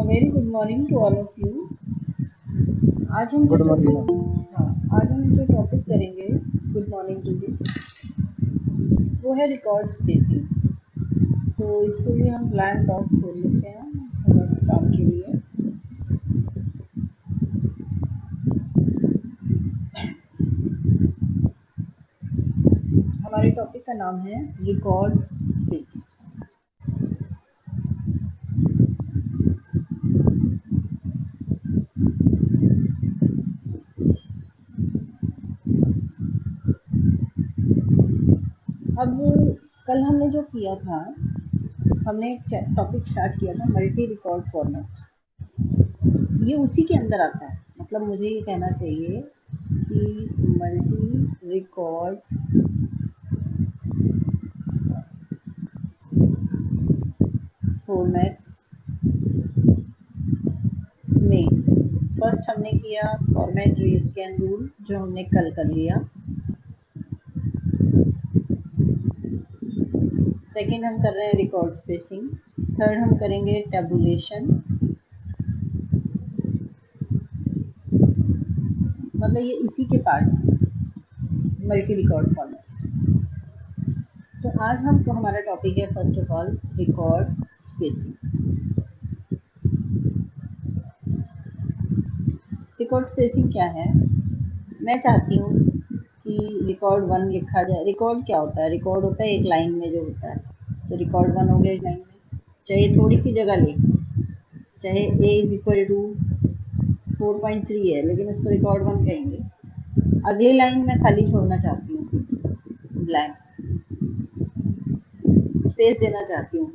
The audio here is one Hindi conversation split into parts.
Very good morning to all of you. आज हम जो गुड मॉर्निंग टॉपिक मैम। हाँ आज हम जो टॉपिक करेंगे, गुड मॉर्निंग टू यू, वो है रिकॉर्ड स्पेसिंग। तो इसके लिए हम ब्लैंक डॉट खोल लेते हैं थोड़ा सा काम के लिए। हमारे टॉपिक का नाम है रिकॉर्ड स्पेसिंग। अब कल हमने जो किया था, हमने एक टॉपिक स्टार्ट किया था मल्टी रिकॉर्ड फॉर्मेट्स। ये उसी के अंदर आता है, मतलब मुझे ये कहना चाहिए कि मल्टी रिकॉर्ड फॉर्मेट्स में फर्स्ट हमने किया फॉर्मेट रीस्कैन रूल, जो हमने कल कर लिया। सेकंड हम कर रहे हैं रिकॉर्ड स्पेसिंग। थर्ड हम करेंगे टेबुलेशन, मतलब ये इसी के पार्ट्स हैं मल्टी रिकॉर्ड फॉर्मेट्स। तो आज हमारा टॉपिक है first of all record spacing. Record spacing क्या है? मैं चाहती हूँ कि रिकॉर्ड वन लिखा जाए। रिकॉर्ड क्या होता है? रिकॉर्ड होता है एक लाइन में जो होता है, तो रिकॉर्ड वन हो गया एक लाइन में, चाहे थोड़ी सी जगह ले, चाहे ए इज इक्वल टू 4.3 है लेकिन उसको रिकॉर्ड वन कहेंगे। अगली लाइन में खाली छोड़ना चाहती हूँ, ब्लैंक स्पेस देना चाहती हूँ।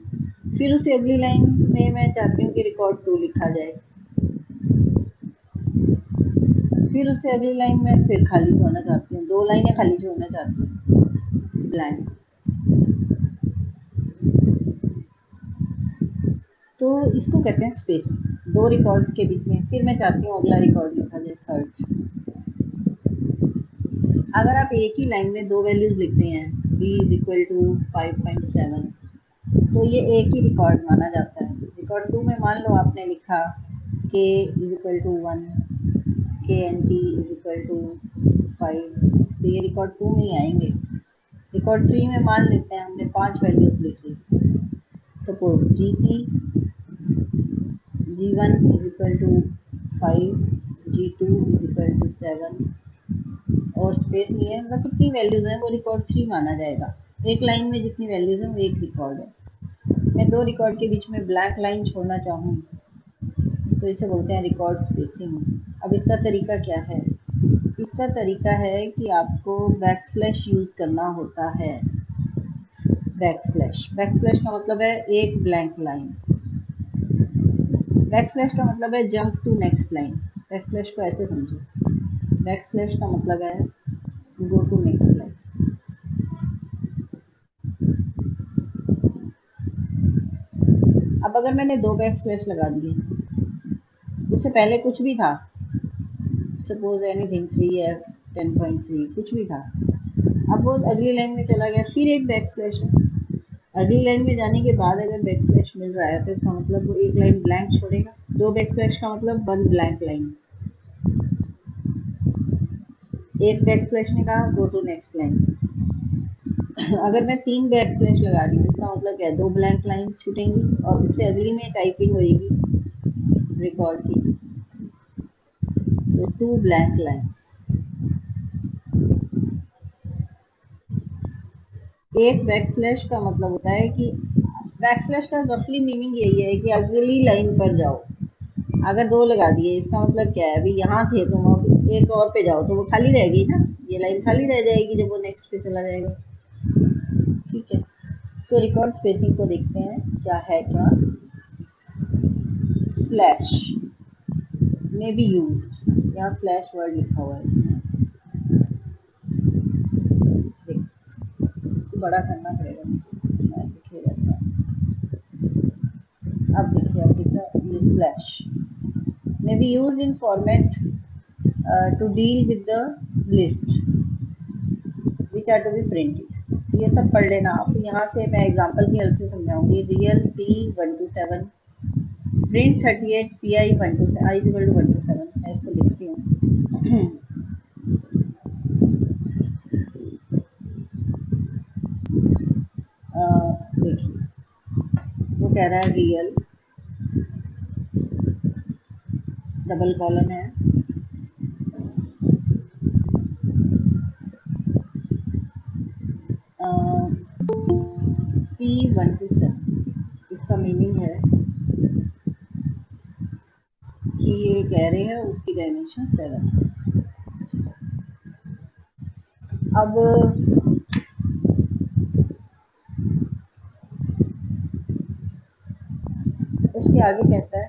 फिर उसे अगली लाइन में मैं चाहती हूँ कि रिकॉर्ड टू लिखा जाए, फिर उसे अगली लाइन में फिर खाली छोड़ना चाहती हूँ, दो लाइनें खाली छोड़ना चाहती हूँ, ब्लैंक। तो इसको कहते हैं स्पेसिंग, दो रिकॉर्ड्स के बीच में। फिर मैं चाहती हूँ अगला रिकॉर्ड लिखा जाए, थर्ड। अगर आप एक ही लाइन में दो वैल्यूज लिखते हैं, b इज इक्वल टू 5.7, तो ये एक ही रिकॉर्ड माना जाता है। रिकॉर्ड टू में मान लो आपने लिखा k is equal to 1, K N T is equal to 5, तो ये रिकॉर्ड टू में ही आएंगे। रिकॉर्ड थ्री में मान लेते हैं हमने पांच वैल्यूज लिखी, suppose G T G one is equal to 5, G two is equal to 7 और स्पेस नहीं है, मतलब कितनी वैल्यूज हैं वो रिकॉर्ड थ्री माना जाएगा। एक लाइन में जितनी वैल्यूज हैं वो एक रिकॉर्ड है। मैं दो रिकॉर्ड के बीच में ब्लैंक लाइन छोड़ना चाहूँ तो इसे बोलते हैं रिकॉर्ड स्पेसिंग। अब इसका तरीका क्या है? इसका तरीका है कि आपको बैकस्लैश यूज करना होता है। बैकस्लैश, बैकस्लैश का मतलब है एक ब्लैंक लाइन। बैकस्लैश का मतलब है jump to next line. Backslash को ऐसे समझो, बैकस्लैश का मतलब है गो टू नेक्स्ट लाइन। अब अगर मैंने दो बैकस्लैश लगा दिए, उससे पहले कुछ भी था, सपोज एनीथिंग 3f 10.3 कुछ भी था, अब वो अगली लाइन में चला गया, फिर एक बैकस्लैश है। अगली लाइन में जाने के बाद अगर बैकस्लैश मिल रहा है तो इसका मतलब वो एक लाइन ब्लैंक छोड़ेगा। दो बैकस्लैश का मतलब वन ब्लैंक लाइन। एक बैकस्लैश ने कहा गो टू नेक्स्ट लाइन। अगर मैं तीन बैकस्लैश लगा रही हूँ इसका मतलब क्या है? दो ब्लैंक लाइंस छूटेंगी और उससे अगली में टाइपिंग होगी रिकॉर्ड की, तो टू ब्लैंक लाइंस। एक बैकस्लैश का मतलब होता है कि बैकस्लैश का रफली मीनिंग यही है कि अगली लाइन पर जाओ। अगर दो लगा दिए इसका मतलब क्या है? अभी यहाँ थे तुम, अब एक और पे जाओ तो वो खाली रहेगी ना, ये लाइन खाली रह जाएगी जब वो नेक्स्ट पे चला जाएगा। ठीक है, तो रिकॉर्ड स्पेसिंग को देखते हैं क्या है। क्या स्लैश में बी यूज्ड, यहाँ स्लैश वर्ड लिखा हुआ है इसमें, इसको बड़ा करना पड़ेगा मुझे, दिखेगा क्या? अब देखिए, अब दिख रहा है ये slash may be used in format to deal with the list which are to be printed। ये सब पढ़ लेना आप। यहाँ से मैं एग्जांपल की हेल्प से समझाऊंगी। Real P 1 to 7, print 38 P I 1 to I equal to 1 to 7, मैं इसको लिखती हूँ। देखिए वो कह रहा है रियल, डबल कॉलन है, P1 to 7। इसका मीनिंग है कि ये कह रहे हैं उसकी डायमेंशन 7। अब उसके आगे कहता है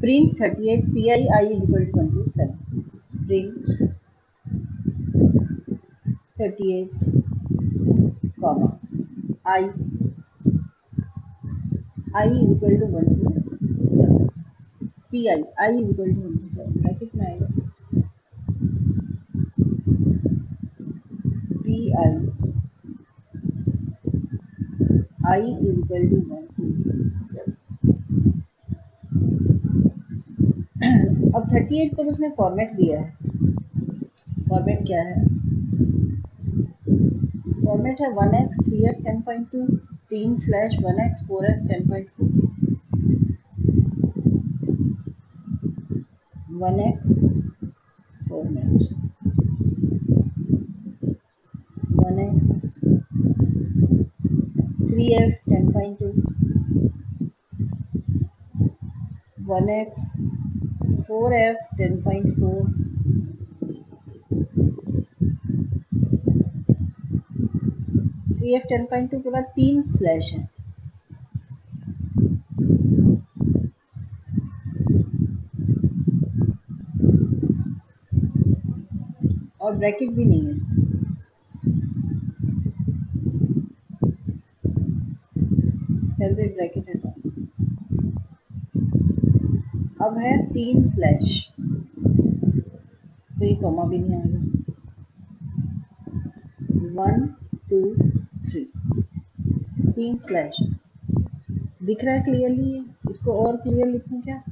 print 38 P I I is equal to 1 to 7। Print 38 comma I is equal to 1 to 7। P I is equal to 1 to 7 bracket में आएगा P I is equal to 1 to 7। अब 38 पर उसने फॉर्मेट दिया है। फॉर्मेट क्या है? फॉर्मेट है 1x 3f 10.2 3/1x 4f 10.2 1x format 1x 3f 10.2 1x 4f 10.4 3f 10.2 के बाद 3 स्लैश है और ब्रैकेट भी नहीं है। पहले तो एक ब्रैकेट है तो। अब है 3 स्लैश, तो ये कॉमा भी नहीं आएगा। 1 2 3 3 स्लैश दिख रहा है क्लियरली। इसको और क्लियर लिखूं क्या?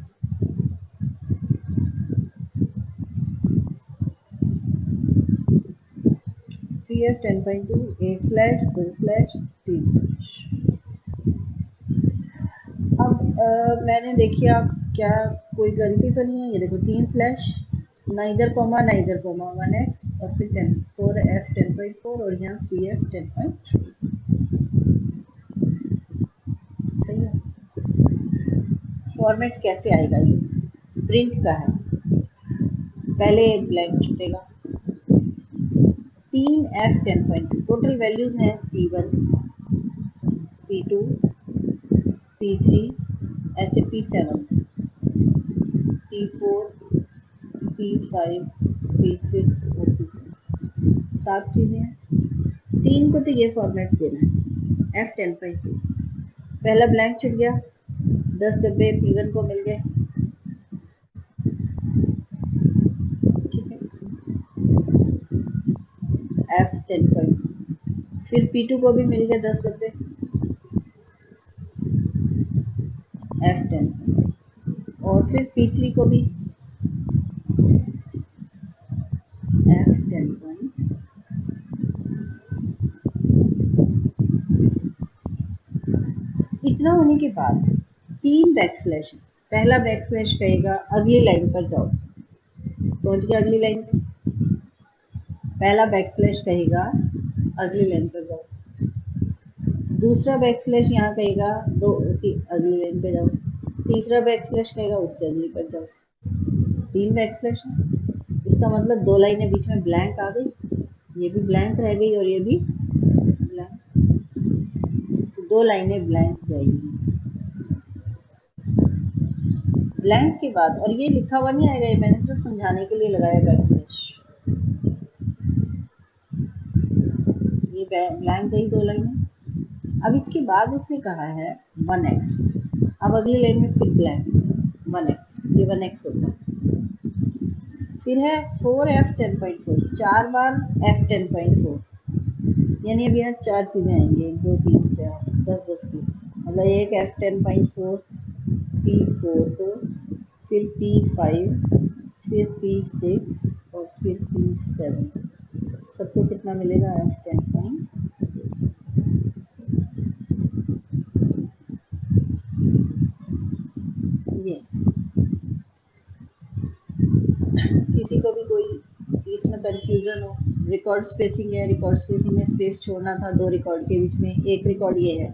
3f 10.2 1 slash 2 slash 3 slash. अब मैंने देखिए आप क्या कोई गलती तो नहीं है? ये देखो 3 स्लैश, ना इधर कोमा ना इधर कोमा, 1x और फिर 10 4f 10.4 और यहाँ 3f 10.3। सही है। फॉर्मेट कैसे आएगा? ये प्रिंट का है, पहले एक ब्लैंक छूटेगा। 3f 10.2 टोटल वैल्यूज हैं P1 P2 P3 ऐसे P7 P4 P5 P6 और P7 सात चीजें हैं। 3 को तो ये फॉर्मेट देना है F10.2। पहला ब्लैंक छुट गया, 10 डब्बे P1 को मिल गए, ठीक है, F10.2। फिर P2 को भी मिल गए 10 डब्बे, F10। और फिर P3 को भी F10। इतना होने के बाद 3 बैकस्लैश। पहला बैकस्लैश कहेगा अगली लाइन पर जाओ, पहुंच गया अगली लाइन पे। पहला बैकस्लैश कहेगा अगली लाइन पर जाओ, दूसरा बैकस्लैश यहाँ कहेगा दो अगली लाइन पे जाओ, तीसरा बैकस्लैश कहेगा उससे अगली पर जाओ। 3 बैकस्लैश है, इसका मतलब 2 लाइनें बीच में ब्लैंक आ गई, ये भी ब्लैंक रह गई और ये भी ब्लैंक, तो 2 लाइनें ब्लैंक जाएगी। ब्लैंक के बाद, और ये लिखा हुआ नहीं आएगा, ये मैंने सिर्फ समझाने के लिए लगाया बैकस्लैश। ये ब्लैंक गई 2 लाइनें। अब इसके बाद उसने कहा है 1x। अब अगली लाइन में फिर ब्लैंक 1x, ये 1x होता है। फिर है 4f 10.4, 4 बार f 10.4, यानी अब यहाँ 4 चीजें आएंगी, 1 2 3 4 10 10 की, मतलब एक f 10.4 P4 को, फिर P5, फिर P6 और फिर P7। सबको कितना मिलेगा? F10 पॉइंट ये। किसी को भी कोई इसमें कंफ्यूजन हो, रिकॉर्ड स्पेसिंग है, रिकॉर्ड स्पेसिंग में स्पेस छोड़ना था दो रिकॉर्ड के बीच में। एक रिकॉर्ड ये है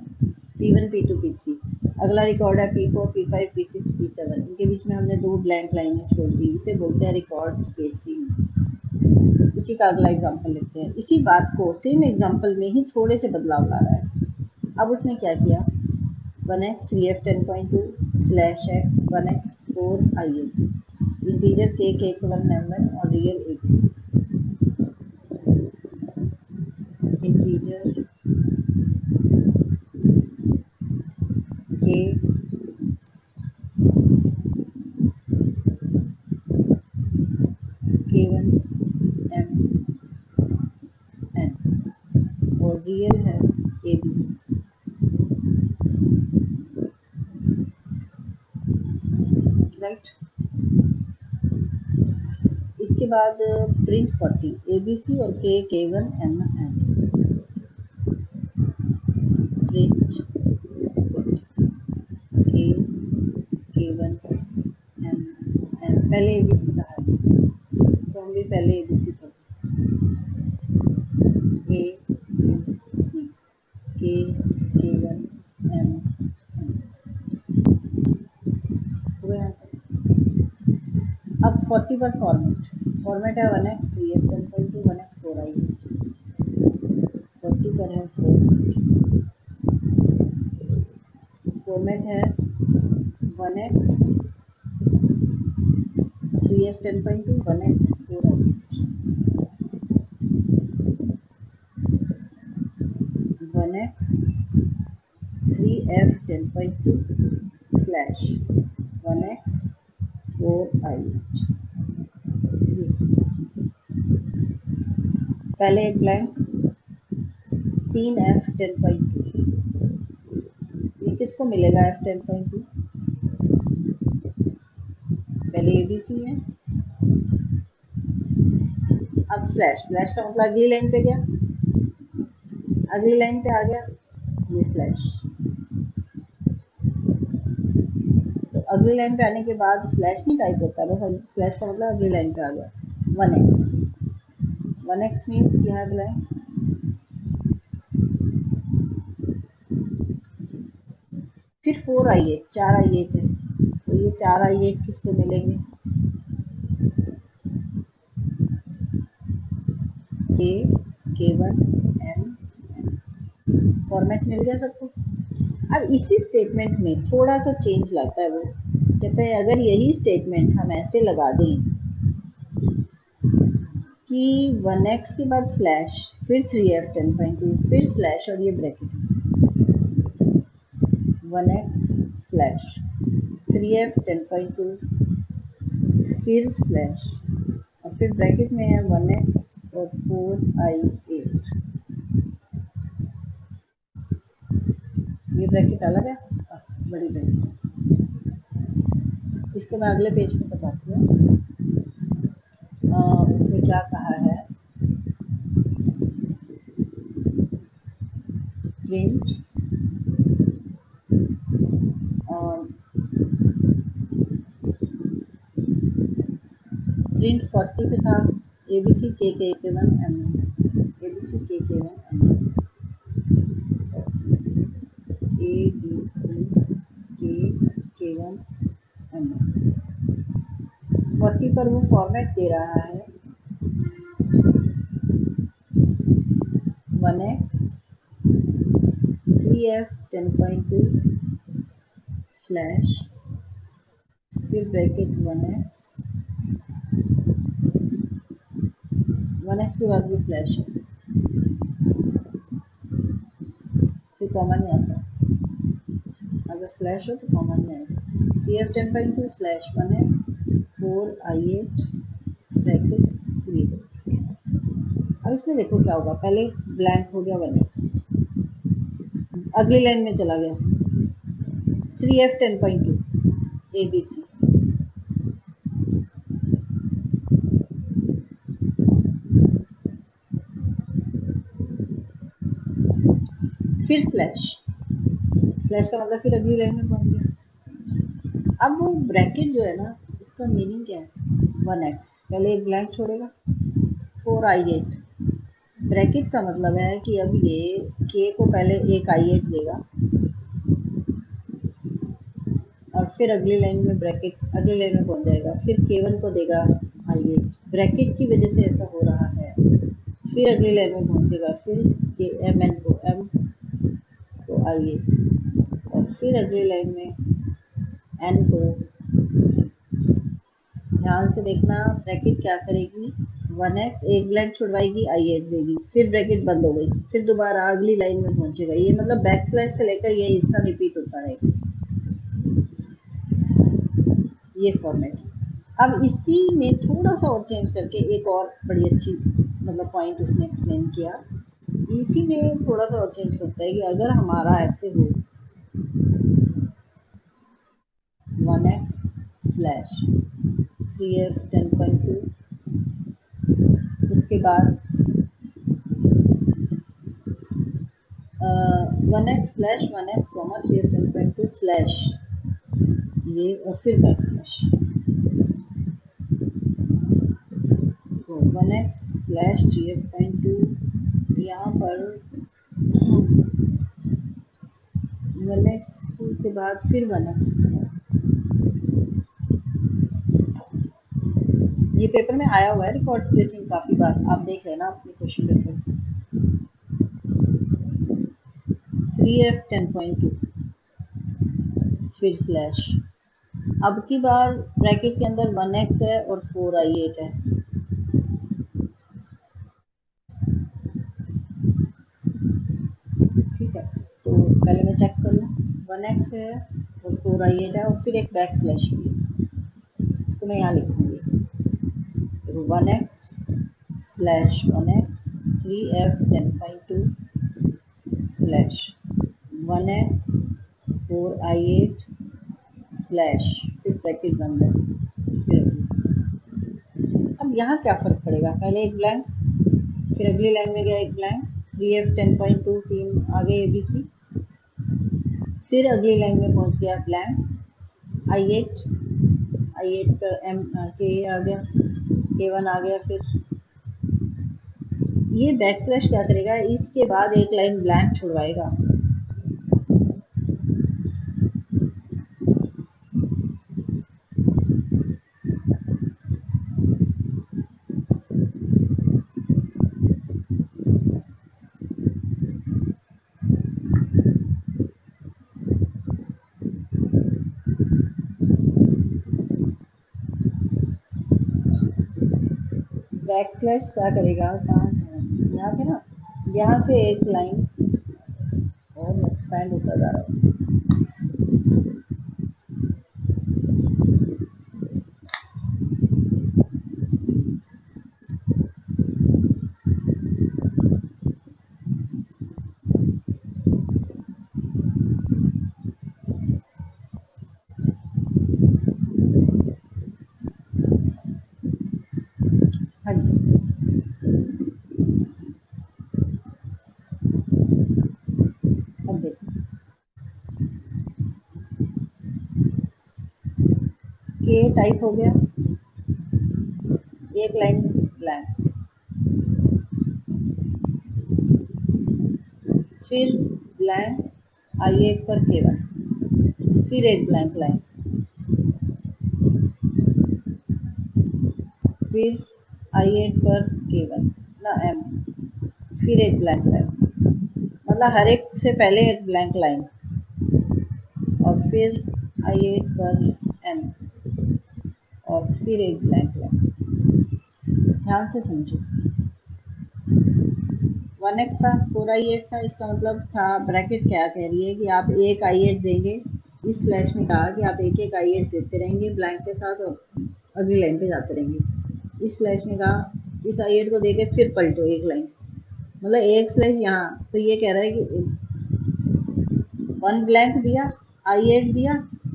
P1 P2 P3, अगला रिकॉर्ड है P4 P5 P6 P7, इनके बीच में हमने दो ब्लैंक लाइनें छोड़ दी, इसे बोलते हैं रिकॉर्ड स्पेसिंग। इसी का अगला एग्जांपल लेते हैं। इसी बात को सेम एग्जांपल में ही थोड़े से बदलाव ला रहा है। अब उसने क्या किया, 1x 3f10.2 स्लैश है 1x 4i8 integer k1 m1 और real abc। Integer k k1 m n और रियल है abc। राइट। इसके बाद प्रिंट 40 abc और k1 m n। Print k1 m n। पहले abc कहा है इसको, तो हम भी पहले abc करते हैं। abc k1 m n। पूरे आंसर। अब 40 पर फॉर्मेट है 1x 3f10.2 1x 4i। 40 पर है फॉर्मेट है 1x 3f10.2 1x 4i। 1x 3f10.2 slash 1x 4i। पहले एक ब्लैंक 3f10.2, ये किसको मिलेगा f10.2? पहले abc है, अब स्लैश, स्लैश का मतलब अगली लाइन पे गया, अगली लाइन पे आ गया ये स्लैश, तो अगली लाइन पे आने के बाद स्लैश नहीं टाइप होता, बस स्लैश का मतलब अगली लाइन पे आ गया 1x। 1x मीन्स यहाँ ब्लैंक, फिर 4i8, 4i8 है, तो ये 4i8 किसको मिलेंगे? k1 m n। फॉर्मेट मिल गया सबको। अब इसी स्टेटमेंट में थोड़ा सा चेंज लाता है वो, कहता है अगर यही स्टेटमेंट हम ऐसे लगा दें कि 1x के बाद स्लैश, फिर 3f10.2, फिर स्लैश और ये ब्रैकेट 1x स्लैश 3f10.2 फिर स्लैश और फिर ब्रैकेट में है 1x और 4i8। ये ब्रैकेट अलग है, बड़ी ब्रैकेट। इसके बाद अगले पेज पे बताती हूँ उसने क्या कहा है। प्रिंट प्रिंट 40 पे था abc k1 m abc k1 m abc k1 m 40 पर वो फॉर्मेट दे रहा है 1x 3f10.2 स्लैश फिर ब्रैकेट 1x के बाद भी स्लैश है, फिर कॉमा नहीं आता, अगर स्लैश हो तो कॉमा नहीं आएगा। 3f10.2 slash 1x 4i8 bracket 3। अब इसमें देखो क्या होगा, पहले ब्लैंक हो गया 1x, अगली लाइन में चला गया 3f10.2, ABC। फिर स्लैश, स्लैश का मतलब फिर अगली लाइन में पहुंच गया। अब वो ब्रैकेट जो है ना, इसका मीनिंग क्या है? 1x, पहले एक ब्लैंक छोड़ेगा, 4i8। ब्रैकेट का मतलब है कि अब ये k को पहले एक i8 देगा और फिर अगली लाइन में ब्रैकेट, अगली लाइन में पहुंच जाएगा, फिर k1 को देगा i8। ब्रैकेट की वजह से ऐसा हो रहा है। फिर अगली लाइन में पहुंचेगा, फिर mn को m को i8 और फिर अगली लाइन में n को। ध्यान से देखना, ब्रैकेट क्या करेगी, 1x, एक ब्लैंक छुड़वाएगी, i8 देगी, फिर ब्रैकेट बंद हो गई, फिर दोबारा अगली लाइन में पहुंचेगा। ये मतलब बैक स्लैश से लेकर ये हिस्सा रिपीट होता रहेगा, ये फॉर्मेट। अब इसी में थोड़ा सा और चेंज करके एक और बड़ी अच्छी मतलब पॉइंट उसने एक्सप्लेन किया। इसी में थोड़ा सा और चेंज करता है कि अगर हमारा ऐसे हो 1x स्लैश 3f 10.2, उसके बाद 1x slash 1x 3f 10.2 slash ये और फिर बैक स्लैश, तो 1x स्लैश 3f.2 यहाँ पर 1x के बाद फिर 1x। ये पेपर में आया हुआ है रिकॉर्ड स्पेसिंग काफ़ी बार, आप देख लेना अपने क्वेश्चन पेपर से। 3f 10.2 फिर स्लैश, अब की बार ब्रैकेट के अंदर 1x है और 4i8 है। ठीक है, तो पहले मैं चेक कर लूँ, 1x है और 4i8 है और फिर एक बैक स्लैश भी है, इसको मैं यहाँ लिखूँगी, 1x slash 1x 3f 10.2 slash 1x 4i8 slash, फिर ब्रैकेट बंद है, फिर अब यहाँ क्या फ़र्क पड़ेगा, पहले एक ब्लैंक, फिर अगली लाइन में गया एक ब्लैंक, 3f 10.2 तीन आगे ABC, फिर अगली लाइन में पहुँच गया ब्लैंक i8 पर m k आ गया, k1 आ गया। फिर ये बैक स्लैश क्या करेगा, इसके बाद एक लाइन ब्लैंक छुड़वाएगा, बैक स्लैश क्या करेगा, कहाँ यहाँ पे ना, यहाँ से एक लाइन और एक्सपैंड होता जा रहा है। हाँ जी, अब देखो, के टाइप हो गया, एक लाइन ब्लैंक, फिर ब्लैंक i8 पर k1, फिर एक ब्लैंक लाइन, फिर i8 पर k1 ना m, फिर एक ब्लैंक लाइन, मतलब हर एक से पहले एक ब्लैंक लाइन और फिर i8 पर n और फिर एक ब्लैंक लाइन। ध्यान से समझो, 1x था 4i8 था, इसका मतलब था ब्रैकेट क्या कह रही है कि आप एक i8 देंगे, इस स्लैश ने कहा कि आप एक एक i8 देते रहेंगे ब्लैंक के साथ और अगली लाइन पे जाते रहेंगे। इस स्लैश ने कहा इस i8 को देके फिर पलटो एक लाइन, मतलब एक स्लैश यहाँ, तो ये कह रहा है कि वन ब्लैंक दिया, i8 दिया,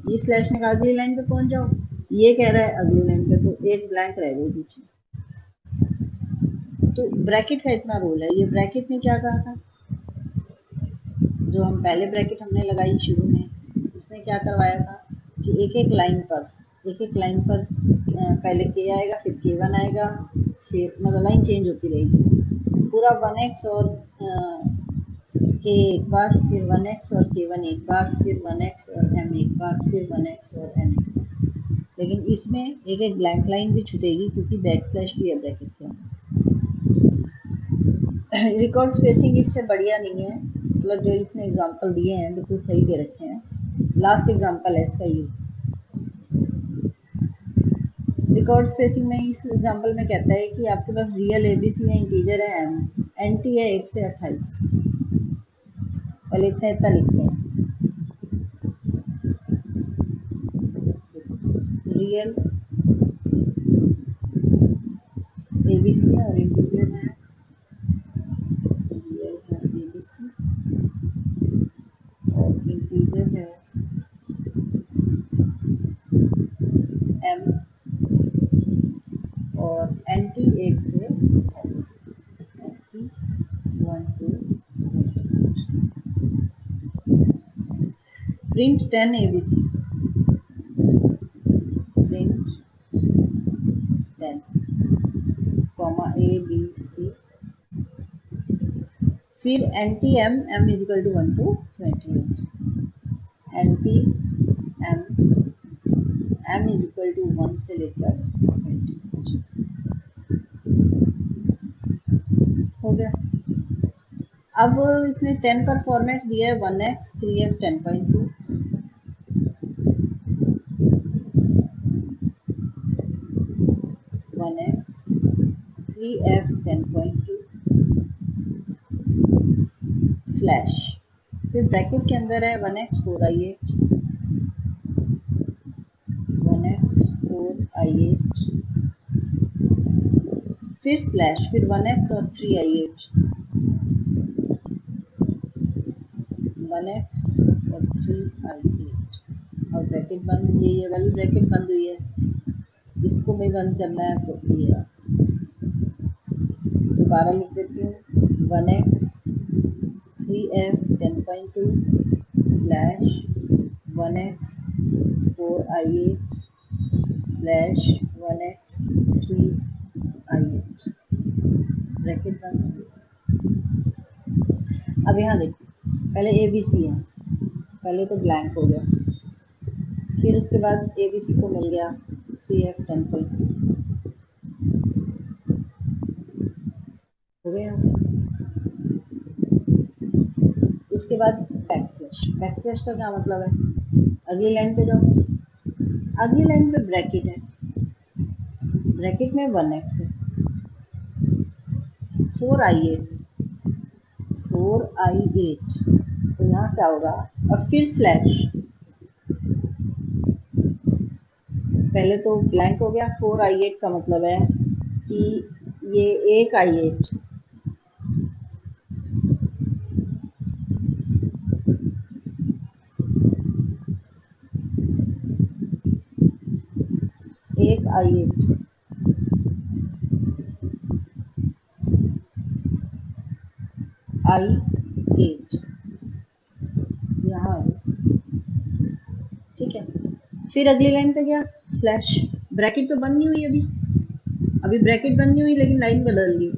ये स्लैश निकाल अगली लाइन पे पहुंच जाओ, ये कह रहा है अगली लाइन पे, तो एक ब्लैंक रह गई पीछे। तो ब्रैकेट का इतना रोल है। ये ब्रैकेट ने क्या कहा था, जो हम पहले ब्रैकेट हमने लगाई शुरू में, उसने क्या करवाया था कि एक एक लाइन पर पहले के आएगा, फिर के वन आएगा, फिर मतलब लाइन चेंज होती रहेगी पूरा 1x और के एक बार, फिर 1x और के वन एक बार, फिर 1x और m एक बार, फिर 1x और n एक बार। लेकिन इसमें एक एक ब्लैंक लाइन भी छूटेगी क्योंकि बैक स्लैश भी है ब्रैकेट के अंदर। रिकॉर्ड स्पेसिंग इससे बढ़िया नहीं है, मतलब जो इसने एग्जांपल दिए हैं बिल्कुल सही दे रखे हैं। लास्ट एग्जांपल है इसका ये। रिकॉर्ड स्पेसिंग में इस एग्जांपल में कहता है कि आपके पास रियल एबीसी है, इंटीजर है एम, एनटी है 1 से 28। पहले इतना लिखते हैं, रियल एबीसी है और इंटीजर है, रियल है एबीसी और इंटीजर है एम, और एनटी 1 से S, NT 1 to print 10 ABC, print 10 comma A B C, फिर NT M, M is equal to 1 to 28, NT M, M is equal to 1 से लेकर 28 हो गया। अब इसने 10 पर फॉर्मेट दिया है 1x 3f 10.2, 1x 3f 10.2 slash, फिर ब्रैकेट के अंदर है 1x 4i8, 1x 4i8, फिर स्लैश, फिर 1x और 3i8, 1x और 3i8, और ब्रैकेट बंद, ये वाली ब्रैकेट बंद हुई है, इसको भी बंद करना है तो ये दोबारा लिख देती हूँ, 1x 3f 10.2 slash 1x 4i8 slash 1x 3i8, bracket बंद हो गया। अब यहाँ देखो, पहले ए बी सी है, पहले तो ब्लैंक हो गया, फिर उसके बाद ए बी सी को मिल गया 3f 10.2 हो गया। उसके बाद बैक स्लैश का क्या मतलब है, अगली लाइन पे जाओ, अगली लाइन पे ब्रैकेट है, ब्रैकेट में 1x है, 4i8 तो यहाँ क्या होगा, और फिर स्लैश, पहले तो ब्लैंक हो गया, 4i8 का मतलब है कि ये एक i8, एक i8 i8 यहाँ, ठीक है। फिर अगली लाइन पे गया स्लैश, ब्रैकेट तो बंद नहीं हुई अभी, अभी ब्रैकेट बंद नहीं हुई लेकिन लाइन बदल गई,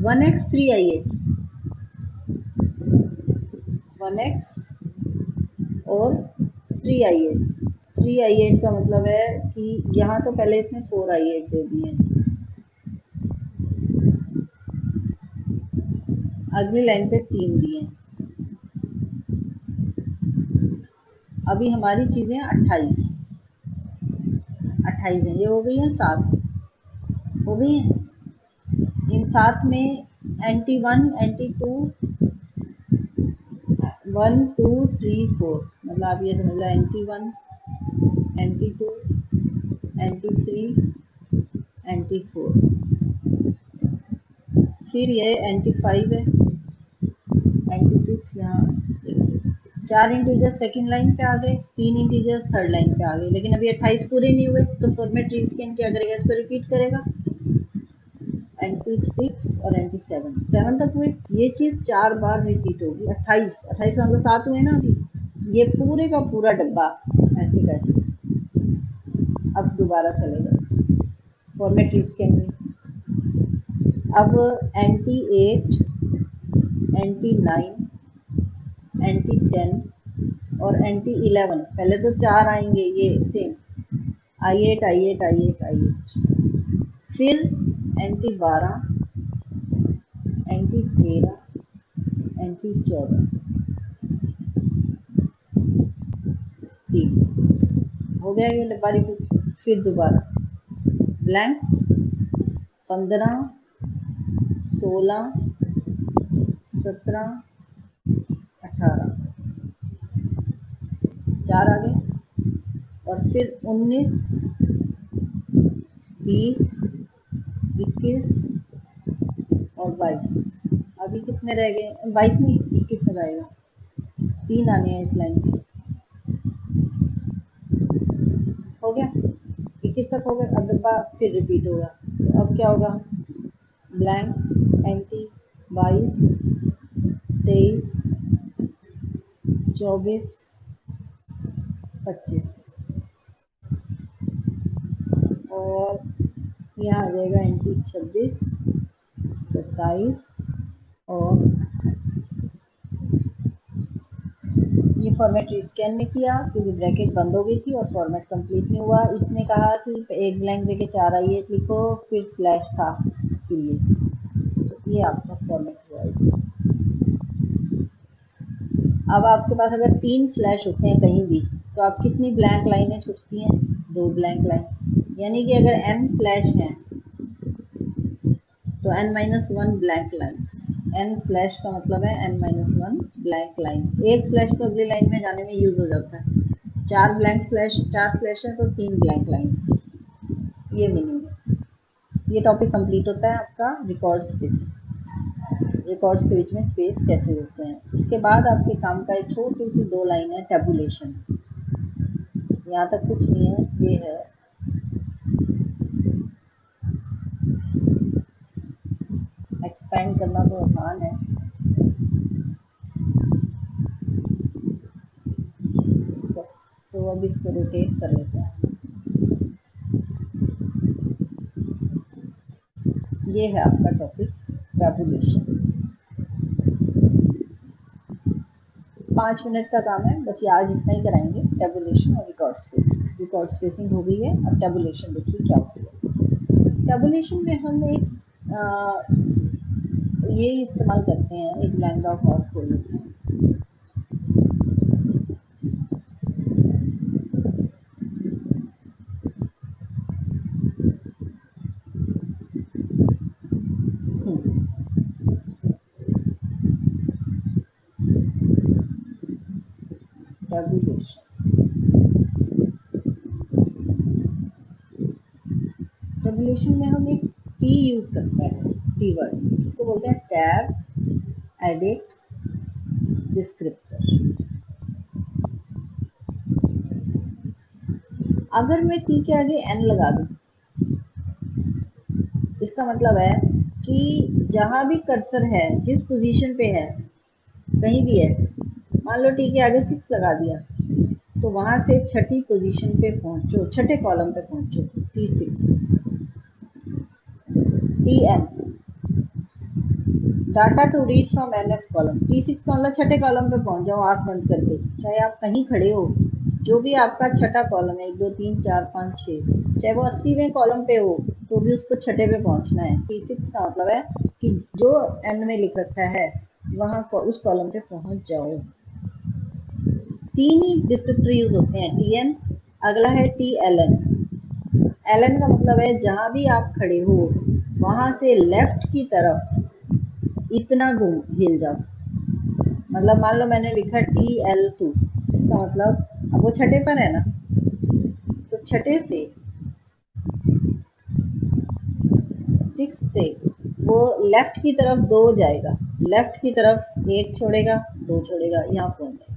1x 3i8, 1x और 3i8, 3i8 का मतलब है कि यहाँ तो पहले इसने 4i8 दे दिए, अगली लाइन पे 3 दिए, अभी हमारी चीजें 28 है, ये हो गई है 7, हो गई है। इन 7 में एंटी 1 एंटी 2 1 2 3 4, मतलब आप ये समझ लो एंटी 1 एंटी 2 एंटी 3 एंटी 4, फिर ये एंटी 5 है, एंटी 6 यहाँ, 4 इंटीजर्स सेकंड लाइन पे आ गए, 3 इंटीजर्स थर्ड लाइन पे आ गए, लेकिन अभी 28 पूरे नहीं हुए, तो फॉर्मेट रीस्कैन क्या करेगा, इसको रिपीट करेगा। एंटी 6 और एंटी 7, 7 तक हुए, ये चीज 4 बार रिपीट होगी। 28 28 मतलब 7 हुए ना अभी, ये पूरे का पूरा डब्बा ऐसे का ऐसे अब दोबारा चलेगा फॉर्मेट रीस्कैन में। अब एंटी 8, एंटी 9, एंटी 10 और एंटी 11, पहले तो 4 आएंगे ये same, I8 I8 I8 I8, फिर एंटी 12, एंटी 13, एंटी 14, 3 हो गया ये डब्बा रिपीट। फिर दोबारा ब्लैंक 15, 16, 17, 18, 4 आ गए, और फिर 19, 20, 21 और 22। अभी कितने रह गए, 22 नहीं 21 तक आएगा, 3 आने हैं इस लाइन में। हो गया 21 तक हो गया। अब डब्बा फिर रिपीट होगा, तो अब क्या होगा, ब्लैंक एंटी 22, 23, 24, 25 और यहाँ आ जाएगा एंटी 26, 27 और ये फॉर्मेट रीस्कैन ने किया क्योंकि ब्रैकेट बंद हो गई थी और फॉर्मेट कंप्लीट नहीं हुआ। इसने कहा कि एक ब्लैंक देके 4 I8 लिखो, फिर स्लैश था के लिए, तो ये आपका फॉर्मेट हुआ इसमें। अब आपके पास अगर 3 स्लैश होते हैं कहीं भी, तो आप कितनी ब्लैंक लाइनें छूटती हैं, 2 ब्लैंक लाइन, यानी कि अगर m स्लैश है तो n-1 blank lines, n slash का मतलब है n-1 ब्लैंक लाइन्स। एक स्लैश तो अगली लाइन में जाने में यूज हो जाता है, 4 ब्लैंक स्लैश, 4 स्लैश है तो 3 ब्लैंक लाइन्स, ये मीनिंग है। ये टॉपिक कंप्लीट होता है आपका रिकॉर्ड स्पेसिंग, रिकॉर्ड्स के बीच में स्पेस कैसे देते हैं। इसके बाद आपके काम का एक छोटी सी 2 लाइन है टेबुलेशन, यहाँ तक कुछ नहीं है, ये है एक्सपेंड करना तो आसान है। तो अब इसको रोटेट कर लेते हैं। ये है आपका टॉपिक टेबुलेशन, 5 मिनट का काम है, बस ये आज इतना ही कराएंगे, टेबुलेशन और रिकॉर्ड स्पेसिंग। रिकॉर्ड स्पेसिंग हो गई है, अब टेबुलेशन देखिए क्या होती है। टेबुलेशन में हम एक ये इस्तेमाल करते हैं, एक ब्लैंक डॉक और खोल लेते हैं। टेबुलेशन, टेबुलेशन में हम एक टी यूज करते हैं, टी वर्ड, इसको बोलते हैं टैब, एडिट, डिस्क्रिप्टर। अगर मैं टी के आगे एन लगा दूं, इसका मतलब है कि जहां भी कर्सर है, जिस पोजीशन पे है, कहीं भी है, मान लो टी के आगे 6 लगा दिया, तो वहां से छठी पोजीशन पे पहुंचो, छठे कॉलम पे पहुंचो, T6, TN, data to read from nth column, T6 का मतलब छठे कॉलम पे पहुंच जाओ आंख बंद करके, चाहे आप कहीं खड़े हो, जो भी आपका छठा कॉलम है, 1 2 3 4 5 6, चाहे वो 80वें कॉलम पे हो, तो भी उसको छठे पे पहुंचना है। T6 का मतलब है कि जो n में लिख रखा है वहां उस कॉलम पे पहुंच जाओ। 3 ही डिस्क्रिप्टर यूज होते हैं, TN, अगला है TLN। LN का मतलब है जहां भी आप खड़े हो वहां से लेफ्ट की तरफ इतना घूम हिल जाओ। मतलब मान लो मैंने लिखा TL2, इसका मतलब अब वो छठे पर है ना, तो छठे से 6 से वो लेफ्ट की तरफ 2 जाएगा, लेफ्ट की तरफ 1 छोड़ेगा, 2 छोड़ेगा, यहाँ पहुंच जाएगा।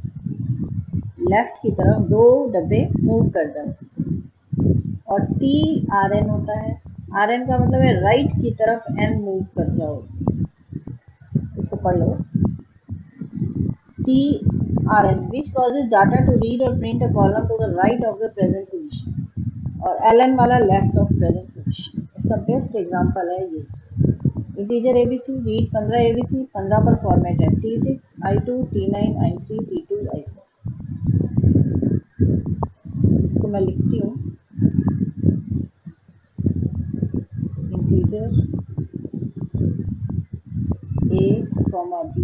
लेफ्ट की तरफ 2 डब्बे मूव कर जाओ। और टी आर एन होता है, आर एन का मतलब है राइट की तरफ एन मूव कर जाओ। इसको पढ़ लो, T R N which causes data to read और print a column to the right of the present position, और एल एन वाला लेफ्ट ऑफ प्रेजेंट पोजीशन। इसका बेस्ट एग्जांपल है ये इंटीजर एबीसी, रीड 15 एबीसी, 15 पर फॉर्मेट है T6 I2 T9 I3 T2 I4। इसको मैं लिखती हूँ, integer A, B,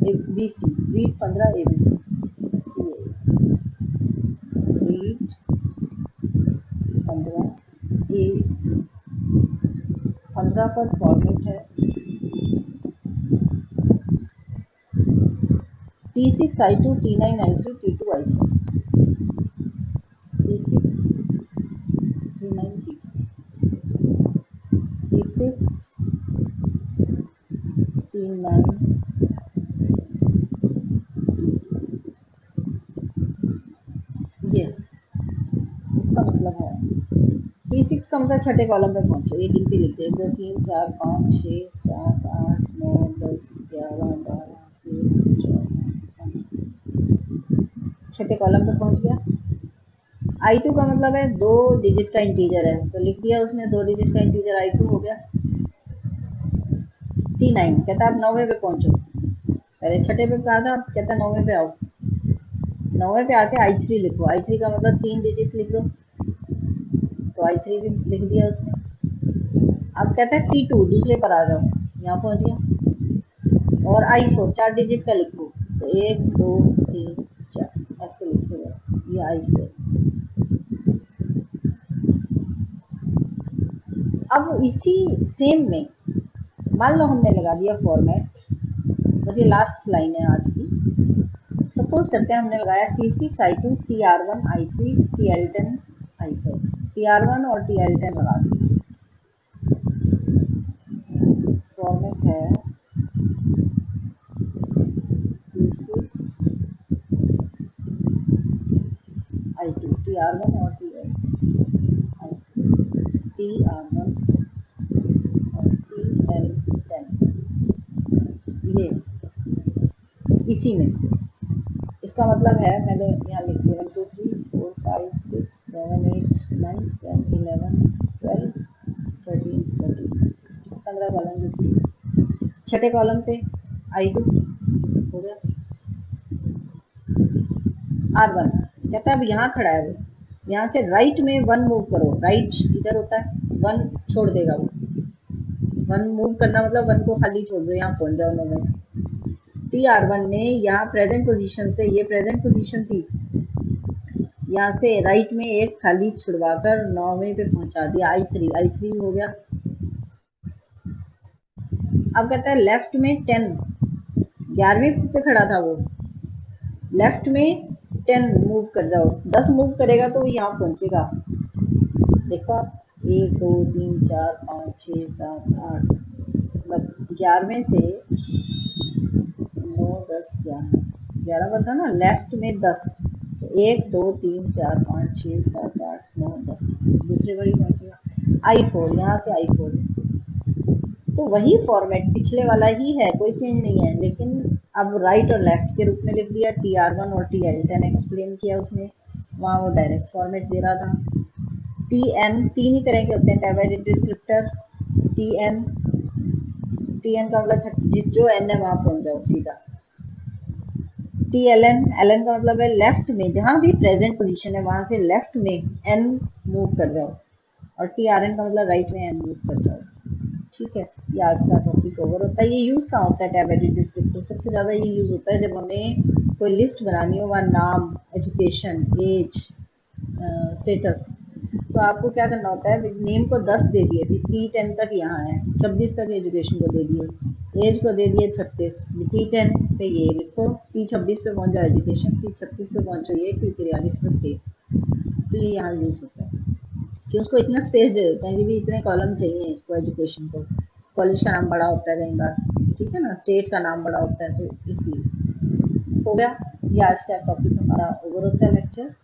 N, BC, read 15 ABC, read 15 ए, 15 पर फॉर्मेट है T6 I2 T9 I3 T2 I4, T6 T9 T6 T9 ये इसका मतलब है T6 का मतलब छठे कॉलम पे पहुंचो, ये गिनती लिखते 1 2 3 4 5 6 7 8 9 10 11 12 13 14 छठे कॉलम पे पहुंच गया। I2 का मतलब है 2 डिजिट का इंटीजर है, तो लिख दिया उसने 2 डिजिट का इंटीजर I2 हो गया। T9 कहता आप 9वें पे पहुंचो, पहले छठे पे कहा था, कहता 9वें पे आओ, 9वें पे आके I3 लिखो, I3 का मतलब 3 डिजिट लिख दो, तो I3 भी लिख दिया उसने। अब कहता है T2 दूसरे पर आ जाओ, यहाँ पहुंच गया, और I4 4 डिजिट का लिखो, तो 1 2 3 4 ऐसे लिखते जाओ, ये I4। अब इसी सेम में मान लो हमने लगा दिया फॉर्मेट, बस ये लास्ट लाइन है आज की। सपोज करते हैं हमने लगाया T6 I2 TR1 I3 TL10 I4, TR1 और TL10 लगा दिया। फॉर्मेट है T6 I2 TR1 और TL10 TR1 और TL10, ये इसी में, इसका मतलब है मैंने यहाँ लिख दिया 1 2 3 4 5 6 7 8 9 10 11 12 13 14 15 कॉलम लिखी। छठे कॉलम पे I2 हो गया, R1 कहता है अब यहाँ खड़ा है वो, यहाँ से राइट में 1 मूव करो, राइट इधर होता है 1 छोड़ देगा वो, 1 मूव करना मतलब 1 को खाली छोड़ दो, यहाँ पहुंच जाओ 9 में। TR1 ने यहाँ प्रेजेंट पोजीशन से, ये प्रेजेंट पोजीशन थी, यहाँ से राइट में एक खाली छुड़वाकर 9वें पे पहुंचा दिया, I3 हो गया। अब कहता है लेफ्ट में 10, 11वें पे खड़ा था वो, लेफ्ट में 10 मूव कर जाओ, 10 मूव करेगा तो वो यहाँ पहुंचेगा। देखो आप 1 2 3 4 5 6 7 8, मतलब 11वें से 9 10 11, 11 पर था ना, लेफ्ट में 10, तो 1 2 3 4 5 6 7 8 9 10, दूसरे बार ही पहुंचेगा। I4 यहाँ से I4, तो वही फॉर्मेट पिछले वाला ही है, कोई चेंज नहीं है, लेकिन अब राइट और लेफ्ट के रूप में लिख दिया। TR1 और TL10 एक्सप्लेन किया उसने, वहाँ वो डायरेक्ट फॉर्मेट दे रहा था। TN 3 ही तरह के होते हैं, tab edit descriptor. TN, TN का मतलब जो N है वहाँ पहुंच जाओ सीधा। TLN, LN का मतलब है लेफ्ट में, जहाँ भी प्रेजेंट पोजीशन है वहां से लेफ्ट में N मूव कर जाओ, और TRN का मतलब राइट में N मूव कर जाओ। ठीक है, ये आज का टॉपिक ओवर होता है। ये यूज़ कहाँ होता है टैब एडिट डिस्क्रिप्टर? सबसे ज़्यादा ये यूज़ होता है जब हमें कोई लिस्ट बनानी हो, वहाँ नाम, एजुकेशन, एज, स्टेटस, तो आपको क्या करना होता है, नेम को 10 दे दिए, T10 तक यहाँ है, 26 तक एजुकेशन को दे दिए, एज को दे दिए 36, T10 पे ये लिखो, T26 पे पहुँच जाओ एजुकेशन, T36 पे पहुँचो ये, T43 पे स्टेट। तो ये यहाँ यूज़ होता है कि उसको इतना स्पेस दे देते हैं कि भी इतने कॉलम चाहिए इसको, एजुकेशन को, कॉलेज का नाम बड़ा होता है कई बार, ठीक है ना, स्टेट का नाम बड़ा होता है, तो इसलिए हो गया। ये आज का टॉपिक हमारा ओवर होता है लेक्चर।